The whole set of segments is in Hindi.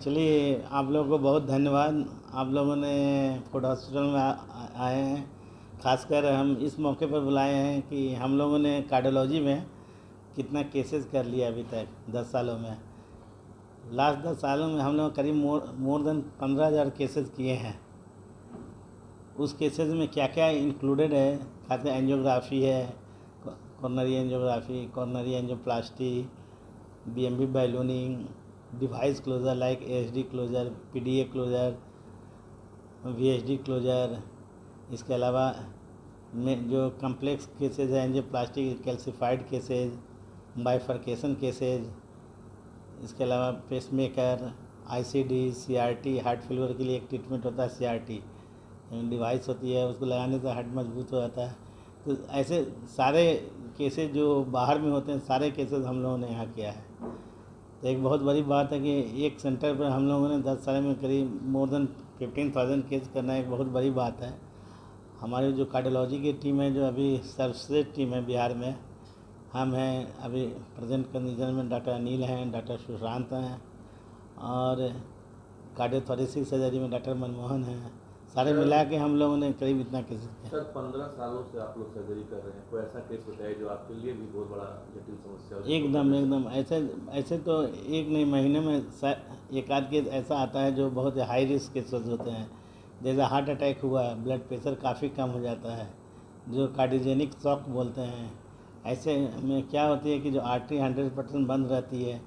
एक्चुअली आप लोगों को बहुत धन्यवाद। आप लोगों ने फूड हॉस्पिटल में आए हैं। खासकर हम इस मौके पर बुलाए हैं कि हम लोगों ने कार्डियोलॉजी में कितना केसेस कर लिया अभी तक 10 सालों में। लास्ट 10 सालों में हम लोग करीब मोर देन 15,000 केसेस किए हैं। उस केसेस में क्या क्या इंक्लूडेड है, खाते एंजियोग्राफी है, coronary angiography, coronary angioplasty, BMP ballooning, device closure like ASD closure, PDA closure, VSD closure. इसके अलावा में जो कम्प्लेक्स केसेज हैं angioplastic calcified cases, bifurcation cases, इसके अलावा pacemaker, ICD, CRT, heart failure के लिए एक ट्रीटमेंट होता है CRT डिवाइस होती है, उसको लगाने से हार्ट मजबूत हो जाता है। तो ऐसे सारे केसेज जो बाहर में होते हैं सारे केसेस हम लोगों ने यहाँ किया है। तो एक बहुत बड़ी बात है कि एक सेंटर पर हम लोगों ने 10 साल में करीब मोर देन 15,000 केस करना एक बहुत बड़ी बात है। हमारी जो कार्डियोलॉजी की टीम है जो अभी सर्वश्रेष्ठ टीम है बिहार में, हम हैं अभी प्रेजेंट कंडीशन में डॉक्टर अनिल हैं, डॉक्टर सुशांत हैं और कार्डियोथोरेसिक सर्जरी में डॉक्टर मनमोहन हैं। सारे मिला के हम लोगों ने करीब इतना केस किया। सर 15 सालों से आप लोग सर्जरी कर रहे हैं, कोई ऐसा केस होता है जो आपके लिए भी बहुत बड़ा जटिल समस्या हो? एकदम ऐसे तो एक नहीं महीने में एक आध केस ऐसा आता है जो बहुत हाई रिस्क केसेस होते हैं। जैसे हार्ट अटैक हुआ, ब्लड प्रेशर काफ़ी कम हो जाता है, जो कार्डियोजेनिक शॉक बोलते हैं। ऐसे में क्या होती है कि जो आर्टरी 100% बंद रहती है।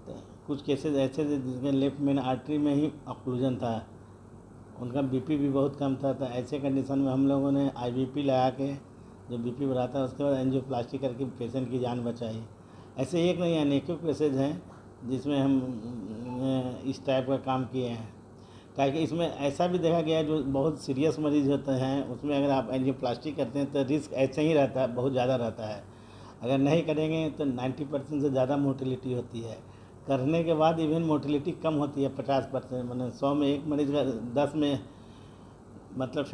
तो कुछ केसेस ऐसे थे जिसमें लेफ्ट मेन आर्टरी में ही ऑक्लूजन था, उनका BP भी बहुत कम था। तो ऐसे कंडीशन में हम लोगों ने IVP लगा के जो BP बढ़ाता है उसके बाद एंजियोप्लास्टी करके पेशेंट की जान बचाई। ऐसे एक नहीं अनेकों केसेज हैं जिसमें हम इस टाइप का काम किए हैं। ताकि इसमें ऐसा भी देखा गया है जो बहुत सीरियस मरीज़ होते हैं उसमें अगर आप एंजियोप्लास्टी करते हैं तो रिस्क ऐसे ही रहता है, बहुत ज़्यादा रहता है। अगर नहीं करेंगे तो 90% से ज़्यादा मोर्टेलिटी होती है। करने के बाद इवन मोर्टेलिटी कम होती है 50%। मतलब 100 में एक मरीज़ का 10 में मतलब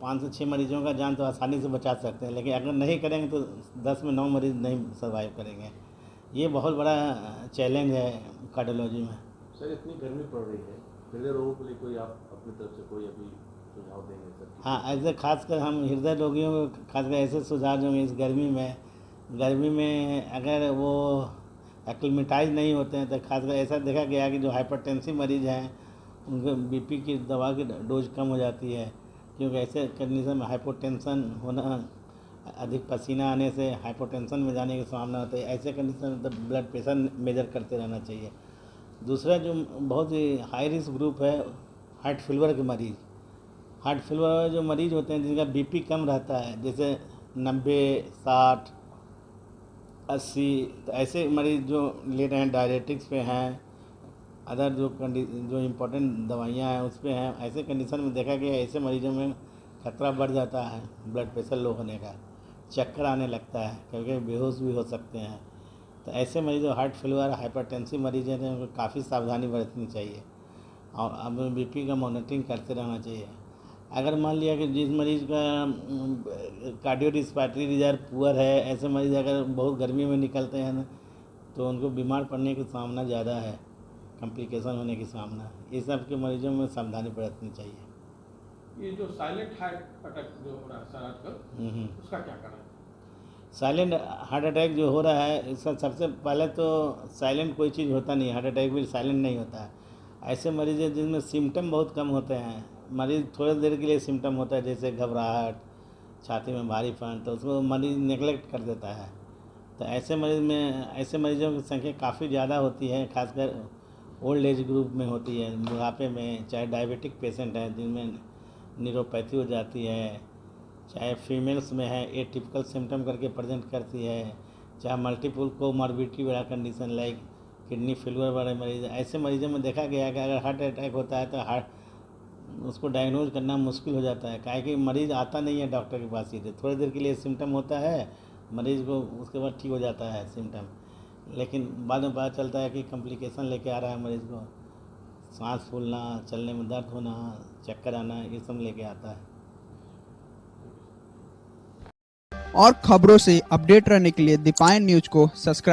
5 से 6 मरीजों का जान तो आसानी से बचा सकते हैं। लेकिन अगर नहीं करेंगे तो 10 में 9 मरीज़ नहीं सर्वाइव करेंगे। ये बहुत बड़ा चैलेंज है कार्डियोलॉजी में। सर इतनी गर्मी पड़ रही है, हृदय रोगों के लिए कोई आप अपनी तरफ से कोई अभी सुझाव देंगे सर? हाँ, ऐसे खासकर हम हृदय रोगियों को खासकर ऐसे सुझाव देंगे इस गर्मी में अगर वो एक्लिमेटाइज नहीं होते हैं तो खासकर ऐसा देखा गया कि जो हाइपरटेंसिव मरीज़ हैं उनको BP की दवा की डोज कम हो जाती है। क्योंकि ऐसे कंडीशन में हाइपोटेंशन होना, अधिक पसीना आने से हाइपोटेंशन में जाने की संभावना होती है। ऐसे कंडीशन में तो ब्लड प्रेशर मेजर करते रहना चाहिए। दूसरा जो बहुत ही हाई रिस्क ग्रुप है हार्ट फेलियर के मरीज़। हार्ट फेलियर जो मरीज़ होते हैं जिनका BP कम रहता है, जैसे 90, 60, 80, तो ऐसे मरीज़ जो ले रहे हैं डायरेटिक्स पे हैं, अदर जो इम्पोर्टेंट दवाइयाँ हैं उस पर हैं, ऐसे कंडीशन में देखा गया ऐसे मरीजों में खतरा बढ़ जाता है ब्लड प्रेशर लो होने का, चक्कर आने लगता है, कभी बेहोश भी हो सकते हैं। तो ऐसे मरीजों हार्ट फेलियर हाइपरटेंसिव मरीज हैं उनको काफ़ी सावधानी बरतनी चाहिए और अब BP का मॉनिटरिंग करते रहना चाहिए। अगर मान लिया कि जिस मरीज़ का कार्डियो रिस्पायरेटरी रिजर्व पुअर है, ऐसे मरीज़ अगर बहुत गर्मी में निकलते हैं तो उनको बीमार पड़ने की संभावना ज़्यादा है, कॉम्प्लिकेशन होने की संभावना। इस सब के मरीजों में सावधानी बरतनी चाहिए। ये जो साइलेंट हार्ट अटैक जो हो रहा है सर आजकल, उसका क्या कारण है? साइलेंट हार्ट अटैक जो हो रहा है इसका सबसे पहले तो साइलेंट कोई चीज़ होता नहीं, हार्ट अटैक भी साइलेंट नहीं होता है। ऐसे मरीज हैं जिनमें सिम्टम बहुत कम होते हैं, मरीज़ थोड़ी देर के लिए सिम्टम होता है जैसे घबराहट, छाती में भारीपन, तो उसको मरीज़ नेगलेक्ट कर देता है। तो ऐसे मरीजों की संख्या काफ़ी ज़्यादा होती है, खासकर ओल्ड एज ग्रुप में होती है, बुढ़ापे में, चाहे डायबिटिक पेशेंट हैं जिनमें न्यूरोपैथी हो जाती है, चाहे फीमेल्स में है एटिपिकल सिम्टम करके प्रेजेंट करती है, चाहे मल्टीपल कोमॉर्बिडिटी वाला कंडीशन लाइक किडनी फेलियर वाले मरीज। ऐसे मरीजों में देखा गया है कि अगर हार्ट अटैक होता है तो उसको डायग्नोज करना मुश्किल हो जाता है, काहे कि मरीज़ आता नहीं है डॉक्टर के पास सीधे, थोड़ी देर के लिए सिम्टम होता है मरीज़ को, उसके बाद ठीक हो जाता है सिम्टम, लेकिन बाद में पता चलता है कि कॉम्प्लिकेशन लेके आ रहा है मरीज़ को, सांस फूलना, चलने में दर्द होना, चक्कर आना, ये सब लेके आता है। और खबरों से अपडेट रहने के लिए दीपायन न्यूज को सब्सक्राइब